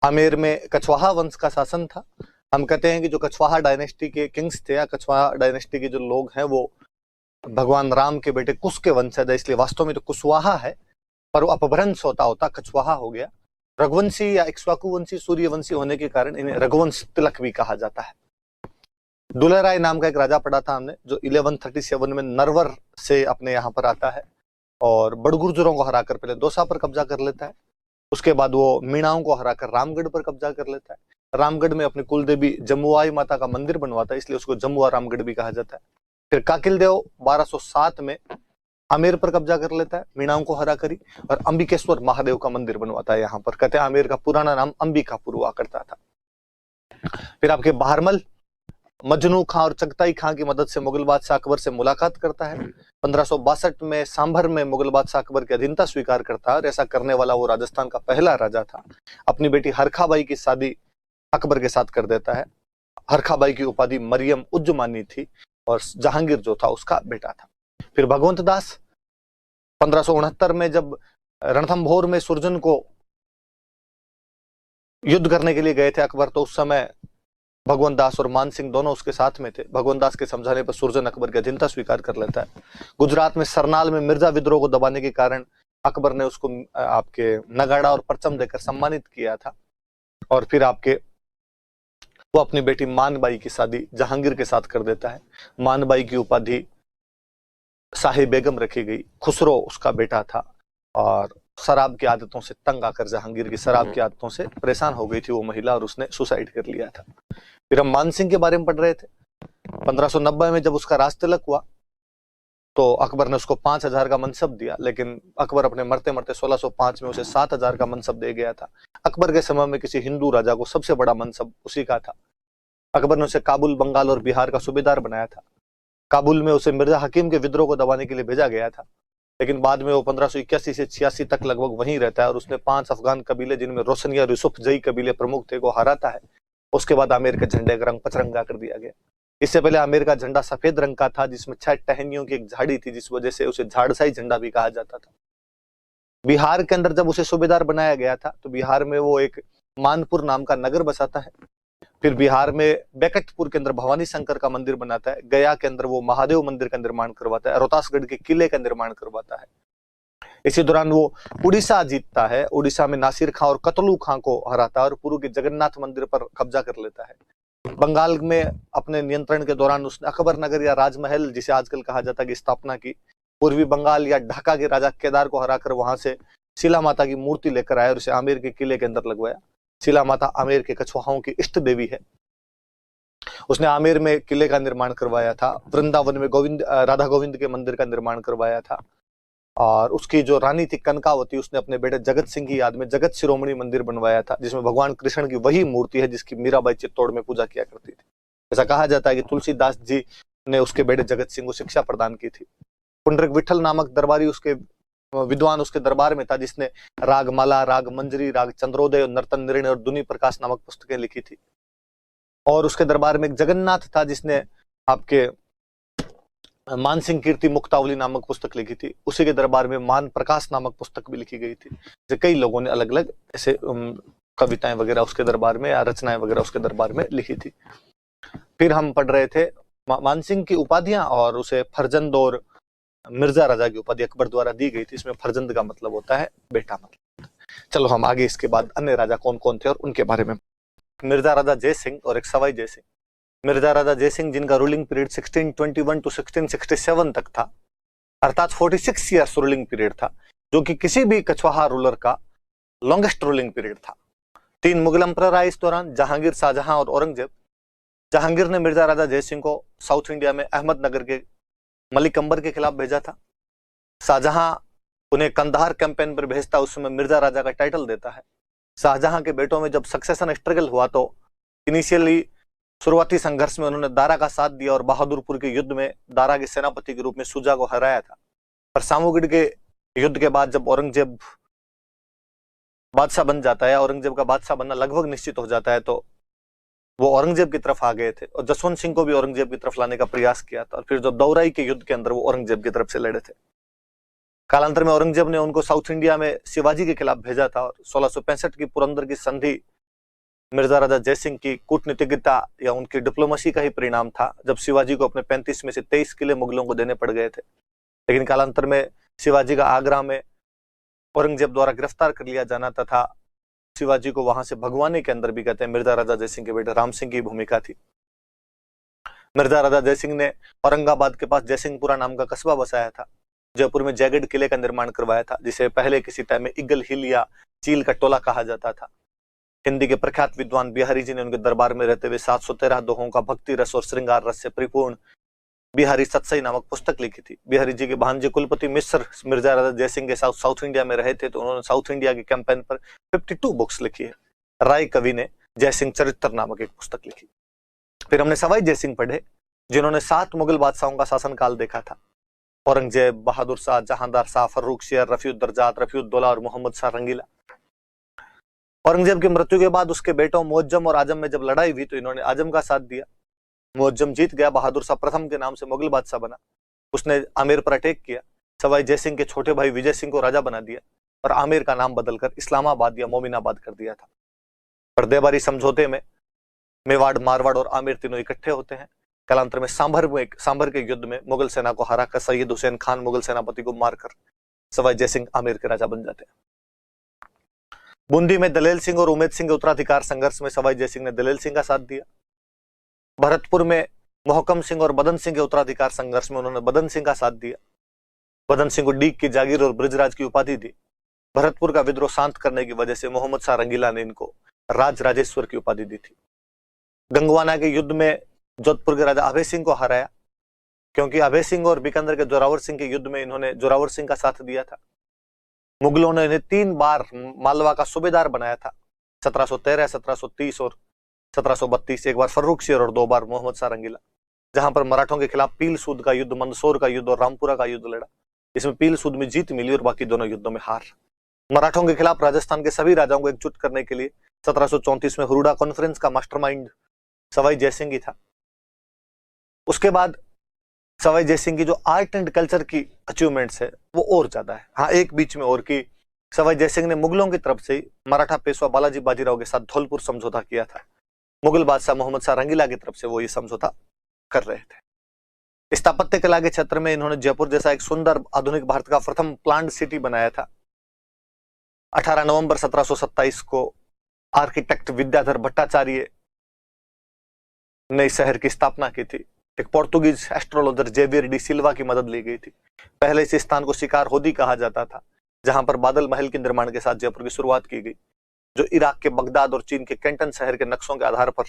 आमेर में कछवाहा वंश का शासन था। हम कहते हैं कि जो कछवाहा डायनेस्टी के किंग्स थे या कछवाहा डायनेस्टी के जो लोग हैं वो भगवान राम के बेटे कुश के वंशज है, इसलिए वास्तव में तो कुशवाहा है, पर वो अपभ्रंश होता होता कछवाहा हो गया। रघुवंशी या इक्ष्वाकुवंशी सूर्यवंशी होने के कारण इन्हें रघुवंश तिलक भी कहा जाता है। दुलहराय नाम का एक राजा पढ़ा था हमने, जो 1137 में नरवर से अपने यहाँ पर आता है और बड़गुर्जरों को हराकर पहले दौसा पर कब्जा कर लेता है। उसके बाद वो मीणाओं को हराकर रामगढ़ पर कब्जा कर लेता है। रामगढ़ में अपनी कुलदेवी जमुआई माता का मंदिर बनवाता है, इसलिए उसको जमुआ रामगढ़ भी कहा जाता है। फिर काकिल देव 1207 में आमेर पर कब्जा कर लेता है मीणाओं को हरा करी, और अंबिकेश्वर महादेव का मंदिर बनवाता है यहाँ पर। कहते हैं आमेर का पुराना नाम अंबिकापुर हुआ करता था। फिर आपके बहारमल मजनू खां और चगताई खां की मदद से मुगल बादशाह अकबर से मुलाकात करता है। 1562 में सांभर में मुगल बादशाह अकबर की अधीनता स्वीकार करता है, और ऐसा करने वाला वो राजस्थान का पहला राजा था। अपनी बेटी हरखाबाई की शादी अकबर के साथ कर देता है। हरखाबाई की उपाधि मरियम उज्जमानी थी और जहांगीर जो था उसका बेटा था। फिर भगवंत दास 1569 में जब रणथंभोर में सुरजन को युद्ध करने के लिए गए थे अकबर, तो उस समय भगवंत दास और मान सिंह दोनों उसके साथ में थे। भगवंत दास के समझाने पर सुरजन अकबर की अधीनता स्वीकार कर लेता है। गुजरात में सरनाल में मिर्जा विद्रोह को दबाने के कारण अकबर ने उसको आपके नगाड़ा और परचम देकर सम्मानित किया था। और फिर आपके वो अपनी बेटी मानबाई की शादी जहांगीर के साथ कर देता है। मानबाई की उपाधि शाही बेगम रखी गई। खुसरो उसका बेटा था और शराब की आदतों से तंग आकर जहांगीर की शराब की आदतों से परेशान हो गई थी वो महिला, और उसने सुसाइड कर लिया था। फिर हम मान सिंह के बारे में पढ़ रहे थे। 1590 में जब उसका राज तिलक हुआ तो अकबर ने उसको 5000 का मनसब दिया, लेकिन अकबर अपने मरते मरते 1605 में उसे 7000 का मनसब दे गया था। अकबर के समय में किसी हिंदू राजा को सबसे बड़ा मनसब उसी का था। अकबर ने उसे काबुल, बंगाल और बिहार का सूबेदार बनाया था। काबुल में उसे मिर्जा हकीम के विद्रोह को दबाने के लिए भेजा गया था, लेकिन बाद में वो 1581 से 86 तक लगभग वहीं रहता है, और उसने 5 अफगान कबीले जिनमें रोशनिया यूसुफ जई कबीले प्रमुख थे को हराता है। उसके बाद आमेर के झंडे का रंग पचरंगा कर दिया गया। इससे पहले आमेर का झंडा सफेद रंग का था, जिसमें 6 टहनियों की एक झाड़ी थी, जिस वजह से उसे झाड़साई झंडा भी कहा जाता था। बिहार के अंदर जब उसे सूबेदार बनाया गया था तो बिहार में वो एक मानपुर नाम का नगर बसाता है। फिर बिहार में बेकटपुर के अंदर भवानी शंकर का मंदिर बनाता है। गया के अंदर वो महादेव मंदिर का निर्माण करवाता है। रोहतासगढ़ के किले का निर्माण करवाता है। इसी दौरान वो उड़ीसा जीतता है। उड़ीसा में नासिर खां और कतलू खां को हराता है और पुरी के जगन्नाथ मंदिर पर कब्जा कर लेता है। बंगाल में अपने नियंत्रण के दौरान उसने अकबर नगर या राजमहल, जिसे आजकल कहा जाता है, की स्थापना की। पूर्वी बंगाल या ढाका के राजा केदार को हराकर वहां से शिला माता की मूर्ति लेकर आया और उसे आमेर के किले के अंदर लगवाया। शिला माता आमेर के कछवाहों की इष्ट देवी है। उसने आमेर में किले का निर्माण करवाया था। वृंदावन में राधा गोविंद के मंदिर का निर्माण करवाया था। और उसकी जो रानी थी कनकावती, उसने अपने बेटे जगत सिंह की याद में जगत शिरोमणि मंदिर बनवाया था, जिसमें भगवान कृष्ण की वही मूर्ति है जिसकी मीराबाई चित्तौड़ में पूजा किया करती थी। ऐसा कहा जाता है कि तुलसीदास जी ने उसके बेटे जगत सिंह को शिक्षा प्रदान की थी। पुंडरीक विठल नामक दरबारी उसके विद्वान उसके दरबार में था, जिसने रागमाला, राग मंजरी, राग चंद्रोदय, नर्तन निर्णय और दुनी प्रकाश नामक पुस्तकें लिखी थी। और उसके दरबार में एक जगन्नाथ था, जिसने आपके मानसिंह कीर्ति मुक्तावली नामक पुस्तक लिखी थी। उसी के दरबार में मान प्रकाश नामक पुस्तक भी लिखी गई थी। जैसे कई लोगों ने अलग अलग ऐसे कविताएं वगैरह उसके दरबार में या रचनाएं वगैरह उसके दरबार में लिखी थी। फिर हम पढ़ रहे थे मानसिंह की उपाधियां, और उसे फरजंद और मिर्जा राजा की उपाधि अकबर द्वारा दी गई थी। इसमें फरजंद का मतलब होता है बेटा मतलब। चलो हम आगे इसके बाद अन्य राजा कौन कौन थे और उनके बारे में। मिर्जा राजा जय सिंह और एक सवाई जय सिंह। मिर्जा राजा जय सिंह, जिनका रूलिंग पीरियड 1621 टू 1667 तक था, अर्थात 46 ईयर्स रूलिंग पीरियड था, जो कि किसी भी कछवाहा रूलर का लॉन्गेस्ट रूलिंग पीरियड था। 3 मुगल एम्परर आए इस दौरान, जहांगीर, शाहजहां और औरंगजेब। जहांगीर ने मिर्जा राजा जय सिंह को साउथ इंडिया में अहमदनगर के मलिक अंबर के खिलाफ भेजा था। शाहजहां उन्हें कंधार कैंपेन पर भेजता, उस समय मिर्जा राजा का टाइटल देता है। शाहजहां के बेटों में जब सक्सेशन स्ट्रगल हुआ तो इनिशियली शुरुआती संघर्ष में उन्होंने दारा का साथ दिया और बहादुरपुर के युद्ध में दारा के सेनापति के रूप में शुजा को हराया था। पर सामूगढ़ के युद्ध के बाद जब औरंगजेब बादशाह बन जाता है, औरंगजेब का बादशाह बनना लगभग निश्चित हो जाता है, तो वो औरंगजेब की तरफ आ गए थे और जसवंत सिंह को भी औरंगजेब की तरफ लाने का प्रयास किया था। और फिर जब दौराई के युद्ध के अंदर वो औरंगजेब की तरफ से लड़े थे। कालांतर में औरंगजेब ने उनको साउथ इंडिया में शिवाजी के खिलाफ भेजा था और 1665 की पुरंदर की संधि मिर्जा राजा जयसिंह की कूटनीतिज्ञता या उनकी डिप्लोमेसी का ही परिणाम था जब शिवाजी को अपने 35 में से 23 किले मुगलों को देने पड़ गए थे। लेकिन कालांतर में शिवाजी का आगरा में औरंगजेब द्वारा गिरफ्तार कर लिया जाना तथा शिवाजी को वहां से भगवाने के अंदर भी कहते हैं मिर्जा राजा जयसिंह के बेटे राम सिंह की भूमिका थी। मिर्जा राजा जयसिंह ने औरंगाबाद के पास जयसिंहपुरा नाम का कस्बा बसाया था। जयपुर में जयगढ़ किले का निर्माण करवाया था, जिसे पहले किसी टाइम में ईगल हिल या चील का टोला कहा जाता था। हिंदी के प्रख्यात विद्वान बिहारी जी ने उनके दरबार में रहते हुए 713 दोहों का भक्ति रस और श्रृंगार रस से परिपूर्ण बिहारी सत्सई नामक पुस्तक लिखी थी। बिहारी जी के भांजे कुलपति मिश्र मिर्जा राजा जयसिंह के साथ साउथ इंडिया में रहे थे, तो उन्होंने साउथ इंडिया के कैंपेन पर 52 बुक्स लिखी है। राय कवि ने जयसिंह चरित्र नामक एक पुस्तक लिखी। फिर हमने सवाई जयसिंह पढ़े, जिन्होंने 7 मुगल बादशाहों का शासनकाल देखा था। औरंगजेब, बहादुर शाह, जहांदार शाह, फर्रुख शेर, रफीउद्दर्जात, रफीउद्दौला और मोहम्मद शाह रंगीला। औरंगजेब की मृत्यु के बाद उसके बेटों मुअज्जम और आजम में जब लड़ाई हुई तो इन्होंने आजम का साथ दिया। मुअज्जम जीत गया, बहादुर शाह प्रथम के नाम से मुगल बादशाह बना। उसने आमेर पर अटैक किया। सवाई जयसिंह के छोटे भाई विजय सिंह को राजा बना दिया और आमेर का नाम बदलकर इस्लामाबाद या मोमिनाबाद कर दिया था। पर्देबारी समझौते में मेवाड़, मारवाड़ और आमेर तीनों इकट्ठे होते हैं। कालांतर में सांभर के युद्ध में मुगल सेना को हराकर सैयद हुसैन खान मुगल सेनापति को मारकर सवाई जयसिंह आमेर के राजा बन जाते हैं। बूंदी में दलेल सिंह और उमेद सिंह के उत्तराधिकार संघर्ष में सवाई जयसिंह ने दलेल सिंह का साथ दिया। भरतपुर में मोहकम सिंह और बदन सिंह के उत्तराधिकार संघर्ष में उन्होंने बदन सिंह का साथ दिया। बदन सिंह को डीग की जागीर और ब्रजराज की उपाधि दी। भरतपुर का विद्रोह शांत करने की वजह से मोहम्मद शाह रंगीला ने इनको राज राजेश्वर की उपाधि दी थी। गंगवाना के युद्ध में जोधपुर के राजा अभय सिंह को हराया, क्योंकि अभय सिंह और बीकानेर के जोरावर सिंह के युद्ध में इन्होंने जोरावर सिंह का साथ दिया था। मुगलों ने इन्हें 3 बार मालवा का सूबेदार बनाया था, 1713, 1730 और 1732। एक बार फर्रुख शेर और 2 बार मोहम्मद शाह रंगीला। जहां पर मराठों के खिलाफ पील सूद का युद्ध, मंदसौर का युद्ध और रामपुरा का युद्ध लड़ा। इसमें पील सूद में जीत मिली और बाकी दोनों युद्धों में हार। मराठों के खिलाफ राजस्थान के सभी राजाओं को एकजुट करने के लिए 1734 में हुरुडा कॉन्फ्रेंस का मास्टरमाइंड सवाई जयसिंह ही था। उसके बाद सवाई जयसिंह की जो आर्ट एंड कल्चर की अचीवमेंट्स है वो और ज्यादा है। हाँ, एक बीच में और की सवाई जयसिंह ने मुगलों की तरफ से मराठा पेशवा बालाजी बाजीराव के साथ धौलपुर समझौता किया था। मुगल बादशाह मोहम्मद शाह रंगीला की तरफ से वो ये समझौता कर रहे थे। स्थापत्य कला के क्षेत्र में इन्होंने जयपुर जैसा एक सुंदर आधुनिक भारत का प्रथम प्लान्ड सिटी बनाया था। 18 नवंबर 1727 को आर्किटेक्ट विद्याधर भट्टाचार्य ने इस शहर की स्थापना की थी। एक पोर्तुगीज एस्ट्रोलॉजर जेवियर डी सिल्वा की मदद ली गई थी। पहले इस स्थान को शिकार होदी कहा जाता था, जहां पर बादल महल के निर्माण के साथ जयपुर की शुरुआत की गई, जो इराक के बगदाद और चीन के कैंटन शहर के नक्शों के आधार पर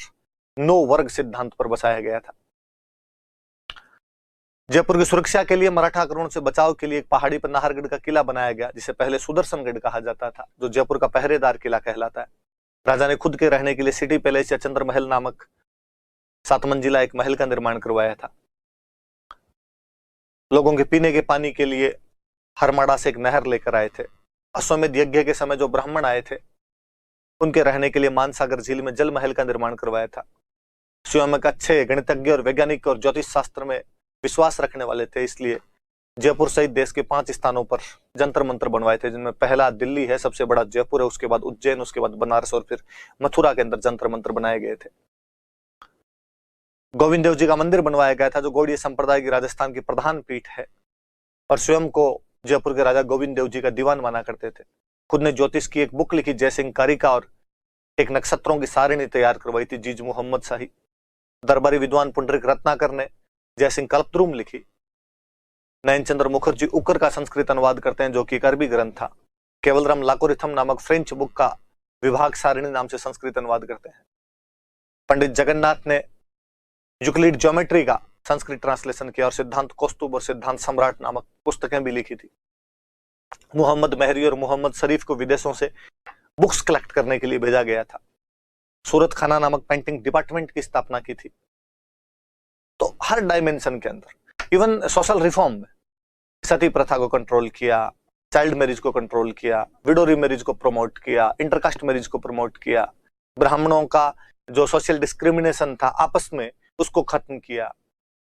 9 वर्ग सिद्धांत पर बसाया गया था। जयपुर की सुरक्षा के लिए मराठा आक्रमण से बचाव के लिए एक पहाड़ी पर नाहरगढ़ का किला बनाया गया, जिसे पहले सुदर्शनगढ़ कहा जाता था, जो जयपुर का पहरेदार किला कहलाता है। राजा ने खुद के रहने के लिए सिटी पैलेस या चंद्र महल नामक 7 मंजिला एक महल का निर्माण करवाया था। लोगों के पीने के पानी के लिए हरमाड़ा से एक नहर लेकर आए थे। अश्वमेध यज्ञ के समय जो ब्राह्मण आए थे उनके रहने के लिए मानसागर झील में जल महल का निर्माण करवाया था। स्वयं एक अच्छे गणितज्ञ और वैज्ञानिक और ज्योतिष शास्त्र में विश्वास रखने वाले थे, इसलिए जयपुर सहित देश के 5 स्थानों पर जंतर मंत्र बनवाए थे, जिनमें पहला दिल्ली है, सबसे बड़ा जयपुर है, उसके बाद उज्जैन, उसके बाद बनारस और फिर मथुरा के अंदर जंतर मंत्र बनाए गए थे। गोविंद देव जी का मंदिर बनवाया गया था, जो गौड़ीय संप्रदाय की राजस्थान की प्रधान पीठ है, और स्वयं को जयपुर के राजा गोविंद देव जी का दीवान माना करते थे। खुद ने ज्योतिष की एक बुक लिखी जयसिंह कारिका और एक नक्षत्रों की सारिणी तैयार करवाई थी जीज मोहम्मद शाही। दरबारी विद्वान पुंडरिक रत्नाकर ने जयसिंह कल्पद्रुम लिखी। नयन चंद्र मुखर्जी उकर का संस्कृत अनुवाद करते हैं, जो कि एक अरबी ग्रंथ था। केवलराम लाकोरिथम नामक फ्रेंच बुक का विभाग सारिणी नाम से संस्कृत अनुवाद करते हैं। पंडित जगन्नाथ ने यूक्लिड ज्योमेट्री का संस्कृत ट्रांसलेशन किया और सिद्धांत कौस्तुभ और सिद्धांत सम्राट नामक पुस्तकें भी लिखी थी। मोहम्मद मेहरी और मोहम्मद शरीफ को विदेशों से बुक्स कलेक्ट करने के लिए भेजा गया था। सूरत खाना नामक पेंटिंग डिपार्टमेंट की स्थापना की थी। तो हर डायमेंशन के अंदर, इवन सोशल रिफॉर्म में सती प्रथा को कंट्रोल किया, चाइल्ड मैरिज को कंट्रोल किया, विडोरी मैरिज को प्रमोट किया, इंटरकास्ट मैरिज को प्रमोट किया, ब्राह्मणों का जो सोशल डिस्क्रिमिनेशन था आपस में उसको खत्म किया,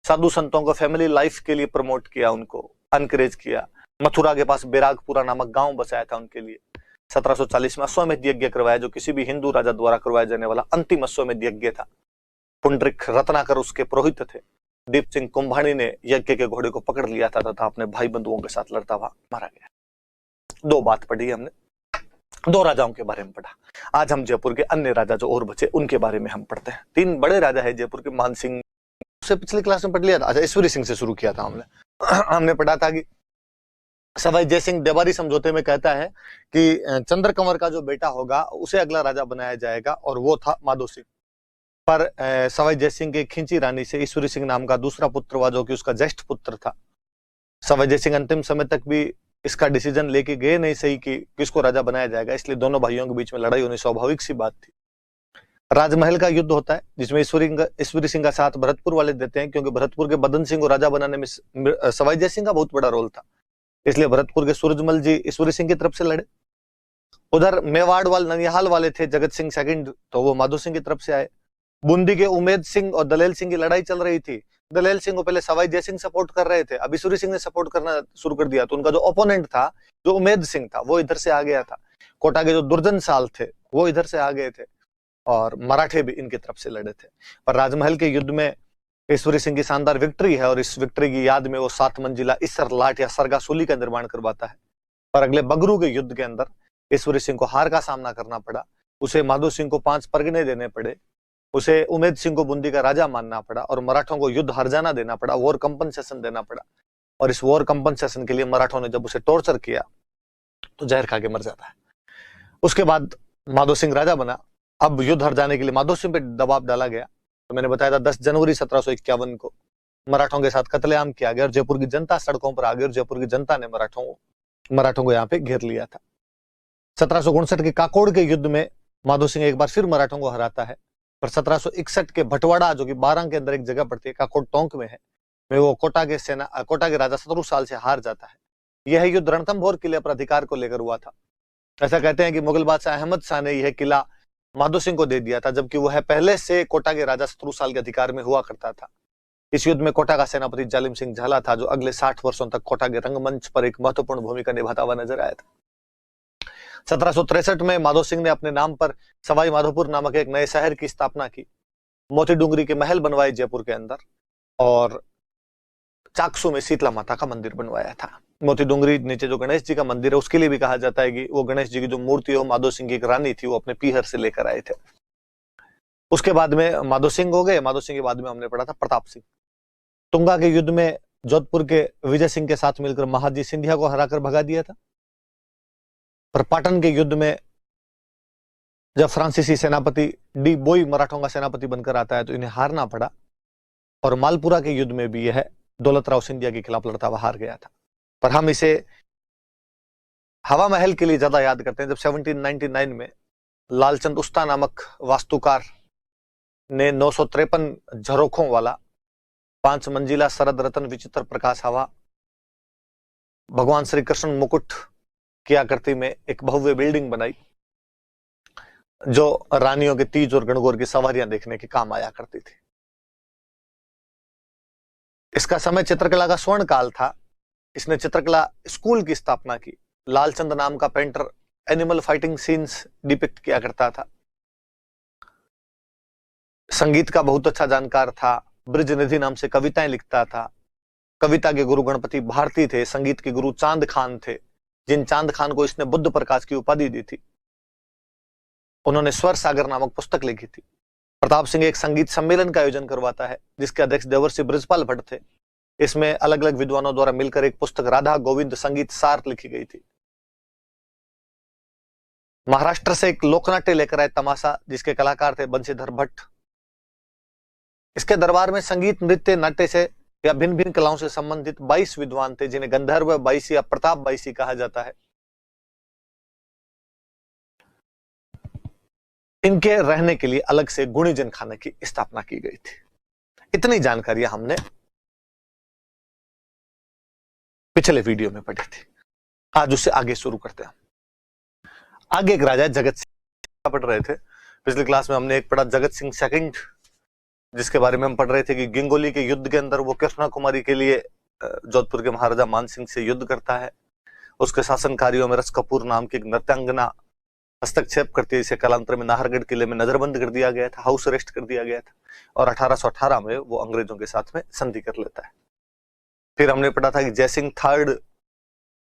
साधु संतों को फैमिली लाइफ के लिए प्रमोट किया, उनको अनकरेज किया। मथुरा के पास बैरागपुरा नामक गांव बसाया था उनके लिए। 1740 में अश्वमेध यज्ञ करवाया, जो किसी भी हिंदू राजा द्वारा करवाया जाने वाला अंतिम अश्वमेध यज्ञ था। पुंडरिक रत्नाकर उसके पुरोहित थे। दीप सिंह कुंभाणी ने यज्ञ के घोड़े को पकड़ लिया था तथा अपने भाई बंधुओं के साथ लड़ता हुआ मारा गया। दो बात पढ़ी हमने, दो राजाओं के बारे में पढ़ा। आज हम जयपुर के अन्य राजा जो और बचे उनके बारे में हम पढ़ते हैं। तीन बड़े राजा है जयपुर के। मानसिंह से पिछली क्लास में पढ़ लिया था। अच्छा, ईश्वरी सिंह से शुरू किया था हमने पढ़ा था कि सवाई जयसिंह देवारी समझौते में कहता है कि चंद्र कंवर का जो बेटा होगा उसे अगला राजा बनाया जाएगा, और वो था माधो सिंह। पर सवाई जयसिंह के खिंची रानी से ईश्वरी सिंह नाम का दूसरा पुत्र हुआ, जो कि उसका ज्येष्ठ पुत्र था। सवाई जयसिंह अंतिम समय तक भी इसका डिसीजन लेके गए नहीं सही कि किसको राजा बनाया जाएगा, इसलिए दोनों भाइयों के बीच में लड़ाई होनी स्वाभाविक सी बात थी। राजमहल का युद्ध होता है, जिसमें ईश्वरी सिंह का साथ भरतपुर वाले देते हैं, क्योंकि भरतपुर के बदन सिंह को राजा बनाने में सवाई जयसिंह का बहुत बड़ा रोल था। इसलिए भरतपुर के सूरजमल जी ईश्वरी सिंह की तरफ से लड़े। उधर मेवाड़ वाले ननिहाल वाले थे जगत सिंह सेकंड, तो वो माधो सिंह की तरफ से आए। बूंदी के उमेद सिंह और दलेल सिंह की लड़ाई चल रही थी। दलेल सिंह को पहले सवाई जयसिंह सपोर्ट कर रहे थे, अब ईश्वरी सिंह ने सपोर्ट करना शुरू कर दिया, तो उनका जो ओपोनेंट था, जो उमेद सिंह था, वो इधर से आ गया था। कोटा के जो दुर्जन साल थे वो इधर से आ गए थे, और मराठे भी इनकी तरफ से लड़े थे। पर राजमहल के युद्ध में ईश्वरी सिंह की शानदार विक्ट्री है, और इस विक्ट्री की याद में वो 7 मंजिला इसर लाट या सरगासुली का निर्माण करवाता है। पर अगले बगरू के युद्ध के अंदर ईश्वरी सिंह को हार का सामना करना पड़ा। उसे माधो सिंह को 5 परगने देने पड़े, उसे उमेद सिंह को बूंदी का राजा मानना पड़ा, और मराठों को युद्ध हर्जाना देना पड़ा, वॉर कंपनसेशन देना पड़ा। और इस वॉर कंपनसेशन के लिए मराठों ने जब उसे टॉर्चर किया तो जहर खा के मर जाता है। उसके बाद माधो सिंह राजा बना। अब युद्ध हर जाने के लिए माधो सिंह पे दबाव डाला गया। तो मैंने बताया था 10 जनवरी 1751 को मराठों के साथ कत्लेआम किया गया, और जयपुर की जनता सड़कों पर आ गई, और जयपुर की जनता ने मराठों को यहाँ पे घेर लिया था। 1759 के काकोड़ के युद्ध में माधो सिंह एक बार फिर मराठों को हराता है। पर 1761 के भटवाड़ा, जो कि बारां के अंदर एक जगह पड़ती है, काकोड़ टोंक में है, में वो कोटा के राजा शत्रु साल से हार जाता है। यह युद्ध रणथंभौर किले पर अधिकार को लेकर हुआ था। ऐसा कहते हैं कि मुगल बादशाह अहमद शाह ने यह किला माधो सिंह को दे दिया था, जबकि वह पहले से कोटा के राजा शत्रु साल के अधिकार में हुआ करता था। इस युद्ध में कोटा का सेनापति जालिम सिंह झाला था, जो अगले 60 वर्षों तक कोटा के रंगमंच पर एक महत्वपूर्ण भूमिका निभाता हुआ नजर आया था। 1763 में माधो सिंह ने अपने नाम पर सवाई माधोपुर नामक एक नए शहर की स्थापना की। मोती डूंगरी के महल बनवाए जयपुर के अंदर, और चाकसू में शीतला माता का मंदिर बनवाया था। मोती डूंगरी नीचे जो गणेश जी का मंदिर है, उसके लिए भी कहा जाता है कि वो गणेश जी की जो मूर्ति है माधो सिंह की एक रानी थी, वो अपने पीहर से लेकर आए थे। उसके बाद में माधो सिंह हो गए। माधो सिंह के बाद में हमने पढ़ा था प्रताप सिंह। तुंगा के युद्ध में जोधपुर के विजय सिंह के साथ मिलकर महाजी सिंधिया को हराकर भगा दिया था। पर पाटन के युद्ध में जब फ्रांसीसी सेनापति डी बोई मराठों का सेनापति बनकर आता है, तो इन्हें हारना पड़ा। और मालपुरा के युद्ध में भी यह दौलतराव सिंधिया के खिलाफ लड़ता हुआ हार गया था। पर हम इसे हवा महल के लिए ज्यादा याद करते हैं, जब 1799 में लालचंद उस्ता नामक वास्तुकार ने 953 झरोखों वाला 5 मंजिला शरद रतन विचित्र प्रकाश हवा भगवान श्री कृष्ण मुकुट की आकृति में एक भव्य बिल्डिंग बनाई, जो रानियों के तीज और गणगौर की सवारियां देखने के काम आया करती थी। इसका समय चित्रकला का स्वर्ण काल था। इसने चित्रकला स्कूल की स्थापना की। लालचंद नाम का painter animal fighting scenes depict किया करता था। संगीत का बहुत अच्छा जानकार था। ब्रजनिधि नाम से कविताएं लिखता था। कविता के गुरु गणपति भारती थे। संगीत के गुरु चांद खान थे, जिन चांद खान को इसने बुद्ध प्रकाश की उपाधि दी थी। उन्होंने स्वर सागर नामक पुस्तक लिखी थी। प्रताप सिंह एक संगीत सम्मेलन का आयोजन करवाता है, जिसके अध्यक्ष देवर्षि ब्रजपाल भट्ट थे। इसमें अलग अलग विद्वानों द्वारा मिलकर एक पुस्तक राधा गोविंद संगीत सार लिखी गई थी। महाराष्ट्र से एक लोकनाट्य लेकर आए तमाशा, जिसके कलाकार थे बंशीधर भट्ट। इसके दरबार में संगीत, नृत्य, नाट्य से या भिन्न भिन्न कलाओं से संबंधित 22 विद्वान थे, जिन्हें गंधर्व बाईसी या प्रताप बाईसी कहा जाता है। इनके रहने के लिए अलग से गुणीजन खाने की स्थापना की गई थी। इतनी जानकारियां हमने पिछले वीडियो में पढ़ी थी। आज उससे आगे शुरू करते हैं। आगे एक राजा जगत सिंह पढ़ रहे थे। पिछली क्लास में हमने एक पढ़ा जगत सिंह सेकंड, जिसके बारे में हम पढ़ रहे थे कि गिंगोली के युद्ध के अंदर वो कृष्णा कुमारी के लिए जोधपुर के महाराजा मान सिंह से युद्ध करता है। उसके शासन कार्यों में रस कपूर नाम की एक नृत्यांगना हस्तक्षेप करती है, इसे कालांतर में नाहरगढ़ किले में नजरबंद कर दिया गया था, हाउस अरेस्ट कर दिया गया था, और 1818 में वो अंग्रेजों के साथ में संधि कर लेता है। फिर हमने पढ़ा था कि जयसिंह थर्ड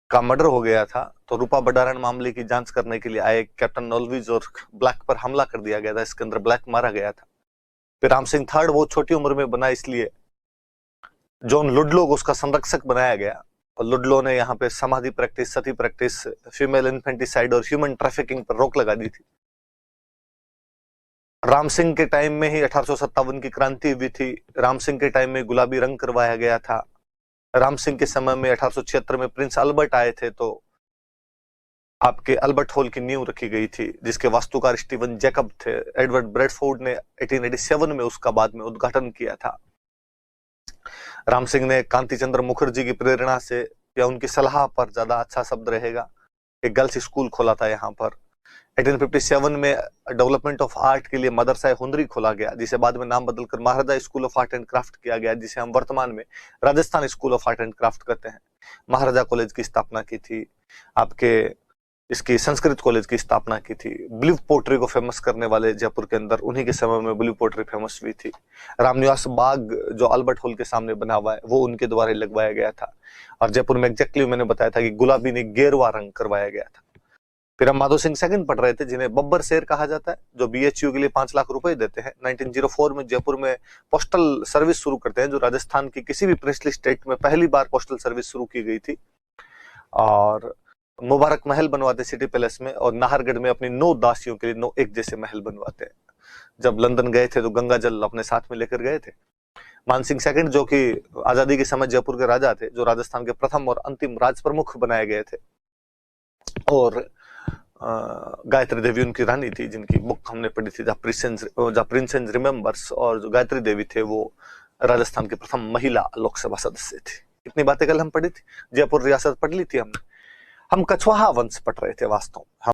का मर्डर हो गया था, तो रूपा बडारण मामले की जांच करने के लिए आए कैप्टन नॉलविज और ब्लैक पर हमला कर दिया गया था, इसके अंदर ब्लैक मारा गया था। फिर राम सिंह थर्ड बहुत छोटी उम्र में बना, इसलिए जॉन लुडलो को उसका संरक्षक बनाया गया, और लुडलो ने यहाँ पे समाधि प्रैक्टिस, सती प्रैक्टिस, फीमेल इन्फेंटिसाइड और ह्यूमन ट्रैफिकिंग पर रोक लगा दी थी। राम सिंह के टाइम में ही 1857 की क्रांति हुई थी। राम सिंह के टाइम में गुलाबी रंग करवाया गया था। राम सिंह के समय में 1876 में प्रिंस अल्बर्ट आए थे, तो आपके अल्बर्ट हॉल की नींव रखी गई थी, जिसके वास्तुकार स्टीवन जैकब थे। एडवर्ड ब्रैडफोर्ड ने 1887 में उसका बाद में उद्घाटन किया था। राम सिंह ने कांति चंद्र मुखर्जी की प्रेरणा से, या उनकी सलाह पर ज्यादा अच्छा शब्द रहेगा, एक गर्ल्स स्कूल खोला था यहाँ पर। 1857 में डेवलपमेंट ऑफ आर्ट के लिए मदरसा हुनरी खोला गया, जिसे बाद में नाम बदलकर Maharaja school of art and craft किया गया, जिसे हम वर्तमान में Rajasthan school of art and craft कहते हैं। महाराजा कॉलेज की स्थापना की थी, आपके इसकी संस्कृत कॉलेज की स्थापना की थी। ब्लू पोट्री को फेमस करने वाले जयपुर के अंदर, उन्हीं के समय में ब्लू पोट्री फेमस हुई थी। रामनिवास बाग जो अल्बर्ट हॉल के सामने बना हुआ है, वो उनके द्वारा लगवाया गया था। और जयपुर में एग्जैक्टली मैंने बताया था कि गुलाबी ने गेरुआ रंग करवाया गया था। फिर हम माधो सिंह सेकंड पढ़ रहे थे, जिन्हें बब्बर शेर कहा जाता है, जो बीएचयू के लिए 5 लाख रुपए देते हैं। 1904 में जयपुर में पोस्टल सर्विस शुरू करते हैं, जो राजस्थान की किसी भी प्रिंसली स्टेट में पहली बार पोस्टल सर्विस शुरू की गई थी। और मुबारक महल बनवाते सिटी पैलेस में, और नाहरगढ़ में अपनी 9 दासियों के लिए 9 एक जैसे महल बनवाते हैं। जब लंदन गए थे तो गंगा जल अपने साथ में लेकर गए थे। मानसिंह सेकंड, जो कि आजादी के समय जयपुर के राजा थे, जो राजस्थान के प्रथम और अंतिम राज प्रमुख बनाए गए थे। और गायत्री देवी उनकी रानी थी, जिनकी बुक हमने पढ़ी थी, द प्रिंसेस रिमेंबर्स। और जो गायत्री देवी थे वो राजस्थान की प्रथम महिला लोकसभा सदस्य थी। इतनी बातें कल हम पढ़ी थी। जयपुर रियासत पढ़ ली थी हमने। हम कछवाहा वंश पढ़ रहे थे वास्तव।